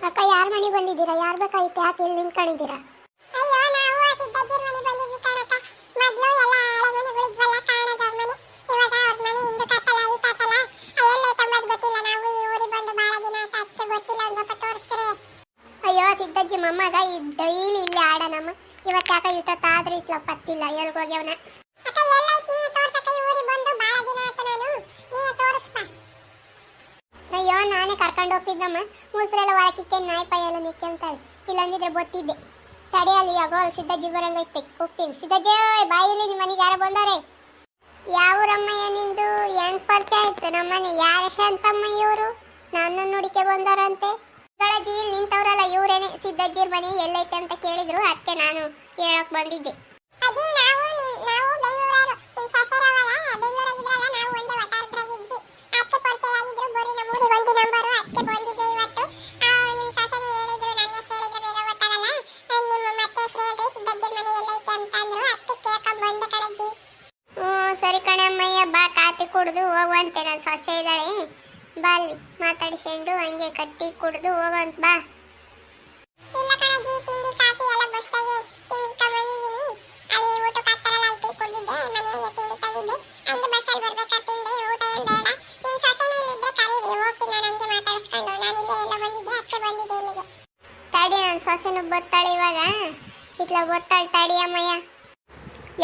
ಅಕ್ಕ ಯಾರ ಮನೆಗೆ ಬಂದಿದ್ದೀರಾ? ಯಾರು ಬೇಕಾಗಿತ್ತು? ಯಾಕೆ ಇಲ್ಲಿ ನಿಂತ್ಕೊಂಡಿದ್ದೀರಾ? ಅಯ್ಯೋ ನಾವು ಸಿದ್ದಜ್ಜಿ ಮನೆ ಬಂದಿದ್ವಿ ಕಣಕ್ಕ. ಮೊದಲು ಎಲ್ಲ ಹಳೆ ಮನೆಗಳಿದ್ವಲ್ಲ ಕಾಣದವ್ರ ಮನೆ. ಇವಾಗ ಅವ್ರ ಮನೆ ಹಿಂದೆ ಕತ್ತಲ ಈ ಕತ್ತಲ ಎಲ್ಲ ಐತಂಬದ್ ಗೊತ್ತಿಲ್ಲ. ನಾವು ಈ ಊರಿಗೆ ಬಂದು ಭಾಳ ದಿನ ಆಯ್ತು, ಅದಕ್ಕೆ ಗೊತ್ತಿಲ್ಲ. ಒಂದು ಸ್ವಲ್ಪ ತೋರಿಸ್ತಾರೆ. ಅಯ್ಯೋ ಸಿದ್ದಜ್ಜಿ ಮೊಮ್ಮಗ ಡೈಲಿ ಇಲ್ಲಿ ಆಡನಮ್ಮ. ಇವತ್ತು ಯಾಕೆ ಇಟ್ಟೊತ್ತಾದ್ರೂ ಇಟ್ಲ ಪತ್ತಿಲ್ಲ, ಎಲ್ಗೋಗ್ಯವನ. ಅಕ್ಕ ಎಲ್ಲ ಐತಿ ನೀನು ತೋರ್ಸಕ್ಕ. ಈ ಊರಿಗೆ ಬಂದು ಭಾಳ ದಿನ ಆಯ್ತು, ನಾನು ನೀನೇ ತೋರಿಸ್ಪ. ಅಯ್ಯೋ ನಾನೇ ಕರ್ಕೊಂಡು ಹೋಗ್ತಿದ್ದಮ್ಮ. ಮುಸ್ರೆಲ್ಲ ಹೊರಕಿಕ್ಕೆ ನಾಯಿ ಪಾಯ ಎಲ್ಲ ನಿಕ್ಕೊಂತಾಳೆ. ಇಲ್ಲಂದಿದ್ರೆ ಗೊತ್ತಿದ್ದೆ. ತಡೆಯಲ್ಲಿ ಆಗೋ ಅಲ್ಲಿ ಸಿದ್ದಜ್ಜಿ ಬರಂಗೈತೆ, ಹೋಗ್ತೀನಿ. ಸಿದ್ದಜ್ಜಿ ಬಾಯಿಲಿ ನಿಮ್ಮ ಮನೆಗೆ ಯಾರು ಬಂದಾರೆ? ಯಾವ ರಮ್ಮಯ್ಯ ನಿಂದು? ಹೆಂಗ್ ಪರಿಚಯ ಆಯ್ತು ನಮ್ಮನೆ? ಯಾರ ಶಾಂತಮ್ಮ ಇವರು? ನನ್ನ ನುಡಿಕೆ ಬಂದಾರಂತೆ. ಗಳಜ್ಜಿ ಇಲ್ಲಿ ನಿಂತವ್ರಲ್ಲ ಇವರೇನೆ ಸಿದ್ದಜ್ಜಿರ್ ಮನೆ ಎಲ್ಲೈತೆ ಅಂತ ಕೇಳಿದ್ರು, ಅದಕ್ಕೆ ನಾನು ಹೇಳಕ್ ಬಂದಿದ್ದೆ. ಅಜ್ಜಿ ನಾವು ಬೆಂಗಳೂರವರು. ನಿಮ್ಮ ಸೊಸೆರವಲ್ಲ ಬೆಂಗಳೂರಾಗಿದ್ರಲ್ಲ, ನಾವು ಒಂದೇ ವಟಾರದ್ರಾಗಿದ್ವಿ. ಅದಕ್ಕೆ ಪರಿಚಯ ಆಗಿದ್ರು. ಬರೀ ನಮ್ಮ ಊರಿಗೆ ಒಂದು ನಂಬರು, ಅದಕ್ಕೆ ಬಂದಿದ್ದೆ ಇವತ್ತು. ನಿಮ್ಮ ಸೊಸೆನೇ ಹೇಳಿದ್ರು, ನನ್ನ ಹೆಸರು ಹೇಳಿದ್ರೆ ಬೇಗ ಗೊತ್ತಾಗಲ್ಲ. ನಿಮ್ಮ ಮತ್ತೆ ಹೇಳ್ರಿ ಸಿದ್ದಜ್ಜಿ ಮನೆ ಎಲ್ಲೈತೆ ಅಂತ ಅಂದ್ರು, ಅದಕ್ಕೆ ಕೇಳ್ಕೊಂಡ್ ಬಂದೆ ಕಣಜ್ಜಿ. ಸರಿ ಕಣಮ್ಮಯ್ಯ, ಬಾ ಕಾಫಿ ಕುಡ್ದು ಹೋಗುವಂತೆ. ನನ್ನ ಸೊಸೆ ಇದ್ದಾಳೆ, ಬಾ ಅಲ್ಲಿ ಮಾತಾಡಿಸ್ಕೊಂಡು ಹಂಗೆ ಕಟ್ಟಿ ಕುಡ್ದು ಹೋಗುವಂತ ಬಾ. ಇಲ್ಲ ಕಣಜ್ಜಿ, ತಿಂಡಿ ಕಾಫಿ ಎಲ್ಲ ಬಸ್ತಾಗೆ ತಿನ್ಕೊಂಡ್ಬಂದಿದ್ದೀನಿ. ಅಲ್ಲಿ ಊಟಕ್ಕೆ ಹಾಕ್ತಾರಲ್ಲ, ಅಲ್ಲಿ ಟೀ ಕುಡಿದಿದ್ದೆ, ಮನೆಗೆ ತಿಂಡಿ ತಂದಿದ್ದೆ. ಹಂಗೆ ಬಸ್ಸಲ್ಲಿ ಬರ್ಬೇಕಾದ್ರೆ ತಿಂದೆ. ಊಟ ಏನು ಬೇಡ. ನಿಮ್ಮ ಸೊಸೆನೇ ಇಲ್ಲಿದ್ದೆ ಕರೀರಿ, ಹೋಗ್ತೀನಿ ನಾನು ಹಂಗೆ ಮಾತಾಡಿಸ್ಕೊಂಡು. ನಾನು ಇಲ್ಲೇ ಎಲ್ಲ ಬಂದಿದ್ದೆ, ಅದಕ್ಕೆ ಬಂದಿದ್ದೆ ಇಲ್ಲಿಗೆ. ತಡಿ, ನನ್ನ ಸೊಸೆನು ಬತ್ತಾಳೆ ಇವಾಗ. ಇಟ್ಲ ಬತ್ತಾಳೆ, ತಡಿ ಅಮ್ಮಯ್ಯ.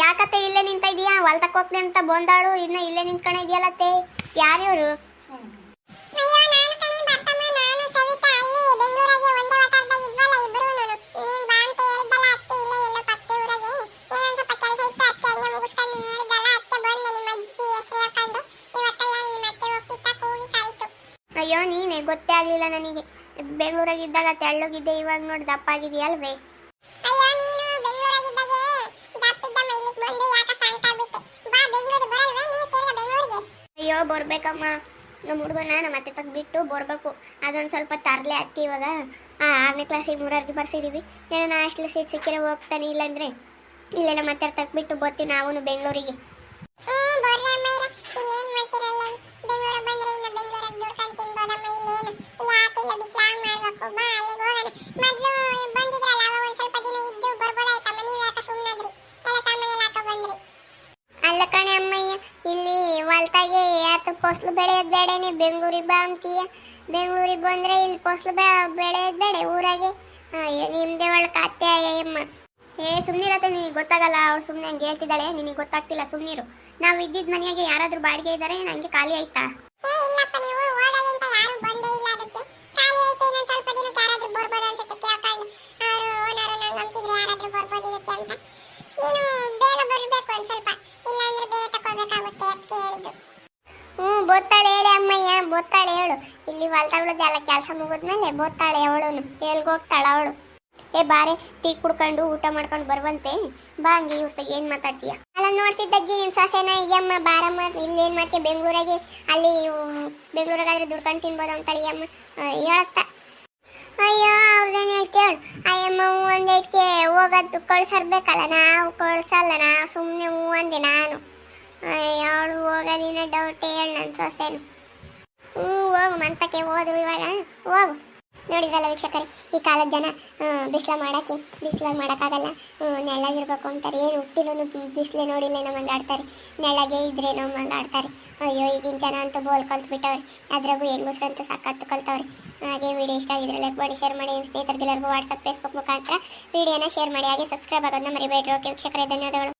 ಯಾಕತ್ತೆ ಇಲ್ಲೇ ನಿಂತ ಇದೀಯಾ? ಹೊಲ್ತಕ್ಕೆ ಹೋಗ್ತೀನಿ ಅಂತ ಬಂದಾಳು, ಇನ್ನು ಇಲ್ಲೇ ನಿಂತ್ಕೊಂಡ ಇದೆಯಲ್ಲತ್ತೆ. ಯಾರಿವರು? ಅಯ್ಯೋ ನಾನು ಕಣೆ ಬರ್ತಮ್ಮ, ನಾನು ಸವಿತಾ. ಅಲ್ಲಿ ಬೆಂಗಳೂರಾಗೆ ಒಂದೇ ವಟಾರದಾಗ ಇದ್ವಲ್ಲ ಇಬ್ರು. ನೀನ್ ಬಾ ಅಂತ ಹೇಳಿದ್ದಲ್ಲ, ಅತ್ತೆ ಇಲ್ಲೇ ಎಲ್ಲ ಪತ್ತೆ ಊರಾಗೆ ಏನೊಂದು ಸ್ವಲ್ಪ ಕೆಲಸ ಇತ್ತು, ಅತ್ತೆ ಹಂಗೆ ಮುಗಿಸ್ಕೊಂಡು ಹೇಳಿದ್ದಲ್ಲ, ಅತ್ತೆ ಬಂದೆ. ನಿಮ್ಮ ಅಜ್ಜಿ ಹೆಸರು ಹೇಳ್ಕೊಂಡು ಇವತ್ತಯ್ಯ ನಿಮ್ಮ ಅತ್ತೆ ಹೋಗ್ತಿತ್ತ ಕೂಗಿ ಕಾಯಿತು. ಅಯ್ಯೋ ನೀನೆ ಗೊತ್ತೇ ಆಗಲಿಲ್ಲ ನನಗೆ. ಬೆಂಗಳೂರಾಗಿದ್ದಾಗ ತೆಳ್ಳಗಿದ್ದೆ, ಇವಾಗ ನೋಡಿ ದಪ್ಪಾಗಿದೆಯಲ್ವೇ? ಅಯ್ಯೋ ನೀನು ಬೆಂಗಳೂರಾಗಿದ್ದಾಗೆ ದಪ್ಪಿದ್ದಮ್ಮ, ಇಲ್ಲಿಗೆ ಬಂದು ಯಾಕ ಸಾಯಂಕಾಲ ಬಿಟ್ಟೆ. ಬಾ ಬೆಂಗಳೂರಿಗೆ ಬರಲ್ವೇ ನೀವು ತಿರ್ಗಾ ಬೆಂಗಳೂರಿಗೆ? ಅಯ್ಯೋ ಬರ್ಬೇಕಮ್ಮ, ನಮ್ಮ ಹುಡುಗನ ನಮ್ಮ ಅತ್ತೆ ತೆಗ್ಬಿಟ್ಟು ಬರಬೇಕು. ಅದೊಂದು ಸ್ವಲ್ಪ ತರಲೆ ಅಕ್ಕಿ. ಇವಾಗ 6ನೇ ಕ್ಲಾಸಿಗೆ ಮೂರರ್ಜಿ ಬರ್ಸಿದ್ದೀವಿ. ಏನೋ ಹಾಸ್ಟೆಲ್ ಸೀಟ್ ಸಿಕ್ಕಿರೋ ಹೋಗ್ತಾನೆ, ಇಲ್ಲಾಂದರೆ ಇಲ್ಲೆಲ್ಲ ಮತ್ತೆ ತೆಗ್ಬಿಟ್ಟು ಬರ್ತೀವಿ ನಾವು ಬೆಂಗಳೂರಿಗೆ. ಬರ್ರಿ ಅಮ್ಮ ಇರ. ಇನ್ನೇನು ಮಾಡ್ತಿರಲ್ಲ, ಬೆಂಗಳೂರಿಗೆ ಬಂದರೆ ಇನ್ನು ಬೆಂಗಳೂರಾಗ ದುಡ್ಕೊಂಡು ತಿನ್ಬೋದಮ್ಮ. ಇಲ್ಲೇನು ಇಲ್ಲ ಆತಿಲ್ಲ, ಬಿಸ್ಲಾಗ್ ಮಾಡಬೇಕು. ಬಾ ಅಲ್ಲಿಗೆ ಹೋಗೋಣ. ಮೊದಲು ಬಂದಿದ್ರಲ್ಲ, ಅವಾಗ ಒಂದು ಸ್ವಲ್ಪ ದಿನ ಇದ್ದು ಬರ್ಬೋದಾಯ್ತಮ್ಮ. ನೀವು ಯಾಕೆ ಸುಮ್ಮನಾದ್ರಿ? ಎಲ್ಲ ಸಾಮಾನೆಲ್ಲ ಹಾಕೋ ಬಂದ್ರಿ. ಅಲ್ಲ ಕಣೆ ಅಮ್ಮಯ್ಯ, ಇಲ್ಲಿ ಹೊಲ್ತಾಗೆ ಯಾತು ಫಸಲು ಬೆಳೆಯೋದು ಬೇಡನೆ, ಬೆಂಗಳೂರಿಗೆ ಬಾ ಅಂತೀಯ. ಬೆಂಗಳೂರಿಗೆ ಬಂದರೆ ಇಲ್ಲಿ ಫಸಲು ಬೆಳೆಯೋದು ಬೇಡ ಊರಾಗೆ. ಅಯ್ಯೋ ನಿಮ್ಮದೇ ಒಳಗೆ ಅತ್ತೆ ಅಯ್ಯಮ್ಮ. ಸುಮ್ಮನಿರತ್ತೆ, ನಿನಗೆ ಗೊತ್ತಾಗಲ್ಲ. ಅವಳು ಸುಮ್ಮನೆ ಹಂಗೆ ಹೇಳ್ತಿದ್ದಾಳೆ, ನಿನಗೆ ಗೊತ್ತಾಗ್ತಿಲ್ಲ, ಸುಮ್ಮನಿರು. ನಾವು ಇದ್ದಿದ್ದ ಮನೆಯಾಗೆ ಯಾರಾದರೂ ಬಾಡಿಗೆ ಇದ್ದಾರೆ, ನನಗೆ ಖಾಲಿ ಆಯ್ತಾ? ಇಲ್ಲಪ್ಪ, ನೀವು ಹೋದಾಗಿಂತ ಯಾರು ಬಂದೇ ಇಲ್ಲ. ಅದಕ್ಕೆ ಖಾಲಿ ಐತೆ. ಇನ್ನೊಂದು ಸ್ವಲ್ಪ ದಿನಕ್ಕೆ ಯಾರಾದರೂ ಬರ್ಬೋದು ಅನ್ಸುತ್ತೆ. ಕೇಳ್ಕೊಂಡು ಅವರು ಓನರು ನಂಗೆ ಅಂತಿದ್ರೆ ಯಾರಾದರೂ ಬರ್ಬೋದು ಇದಕ್ಕೆ ಅಂತ. ನೀನು ಬೇಗ ಬರಬೇಕು ಒಂದು ಸ್ವಲ್ಪ, ಇಲ್ಲಾಂದ್ರೆ ಬೇಗ ತಗೊಳ್ಬೇಕಾಗುತ್ತೆ ಅದಕ್ಕೆ ಹೇಳಿದ್ದು. ಬೋತಾಳೆ ಹೇಳಿ ಅಮ್ಮಯ್ಯ, ಬೋತಾಳೆ ಹೇಳು. ಇಲ್ಲಿ ಹೊಲ್ತಾಗಳದ್ದು ಎಲ್ಲ ಕೆಲಸ ಮುಗಿದ್ಮೇಲೆ ಬೋತಾಳೆ ಅವಳು. ಎಲ್ಗೋಗ್ತಾಳೆ ಅವಳು? ಬಾರೆ, ಟೀ ಕುಡ್ಕೊಂಡು ಊಟ ಮಾಡ್ಕೊಂಡು ಬರುವಂತೆ ಬಾ. ಹಂಗೆ ಇವ್ರ ಏನು ಮಾತಾಡ್ತೀಯ? ಅಲ್ಲ ನೋಡ್ತಿದ್ದಜ್ಜಿ ನಿಮ್ಮ ಸೊಸೆನ ಅಯ್ಯಮ್ಮ ಬಾರಮ್ಮ, ಇಲ್ಲಿ ಏನು ಮಾಡ್ತೀಯ ಬೆಂಗಳೂರಾಗೆ? ಅಲ್ಲಿ ಬೆಂಗಳೂರಾಗಾದ್ರೆ ದುಡ್ಕೊಂಡು ತಿನ್ಬೋದು ಅಂತಾಳೆ ಅಯ್ಯಮ್ಮ ಹೇಳತ್ತ. ಅಯ್ಯೋ ಅವ್ರದ್ದೇನು ಹೇಳ್ತೇಳು ಅಯ್ಯಮ್ಮ. ಒಂದೇಟ್ಗೆ ಹೋಗೋದು ಕಳ್ಸರ್ಬೇಕಲ್ಲ, ನಾವು ಕಳ್ಸಲ್ಲ. ನಾವು ಸುಮ್ಮನೆ ಅಂದೆ ನಾನು. ಅವಳು ಹೋಗೋದಿನ ಡೌಟೇ ಹೇಳು ನನ್ನ ಸೊಸೆನು. ಹೋಗು ಮಂತಕ್ಕೆ ಹೋದ್ರು ಇವಾಗ, ಹೋಗು. ನೋಡಿದ್ರಲ್ಲ ವೀಕ್ಷಕರೇ, ಈ ಕಾಲದ ಜನ ಬಿಸಿಲಾಗ ಮಾಡೋಕ್ಕಾಗಲ್ಲ, ನೆಳ್ಳಾಗಿರ್ಬೇಕು ಅಂತಾರೆ. ಏನು ಹುಟ್ಟಿಲ್ಲೂ ಬಿಸಿಲೇ ನೋಡಿಲ್ಲ ನಮ್ಮಂಗೆ ಆಡ್ತಾರೆ, ನೆಳ್ಳಗೆ ಇದ್ರೆ ನಮ್ಮಂಗೆ ಆಡ್ತಾರೆ. ಅಯ್ಯೋ ಈಗಿನ ಜನ ಅಂತೂ ಬೋಲ್ ಕಲ್ತ್ಬಿಟ್ಟವ್ರೆ. ಅದ್ರಾಗೂ ಹೆಂಗಸ್ರಂತೂ ಸಖತ್ತು ಕಲ್ತವ್ರೆ. ಹಾಗೆ ವಿಡಿಯೋ ಇಷ್ಟ ಆಗಿದ್ರೆ ಲೈಕ್ ಮಾಡಿ, ಶೇರ್ ಮಾಡಿ. ನಿಮ್ಮ ಸ್ನೇಹಿತರಿಗೆಲ್ಲರಿಗೂ ವಾಟ್ಸಪ್ ಫೇಸ್ಬುಕ್ ಮುಖಾಂತರ ವಿಡಿಯೋನ ಶೇರ್ ಮಾಡಿ. ಹಾಗೆ ಸಬ್ಸ್ಕ್ರೈಬ್ ಆಗೋದನ್ನ ಮರಿಬೇಡ್ರಿ. ಓಕೆ ವೀಕ್ಷಕರೇ, ಧನ್ಯವಾದಗಳು.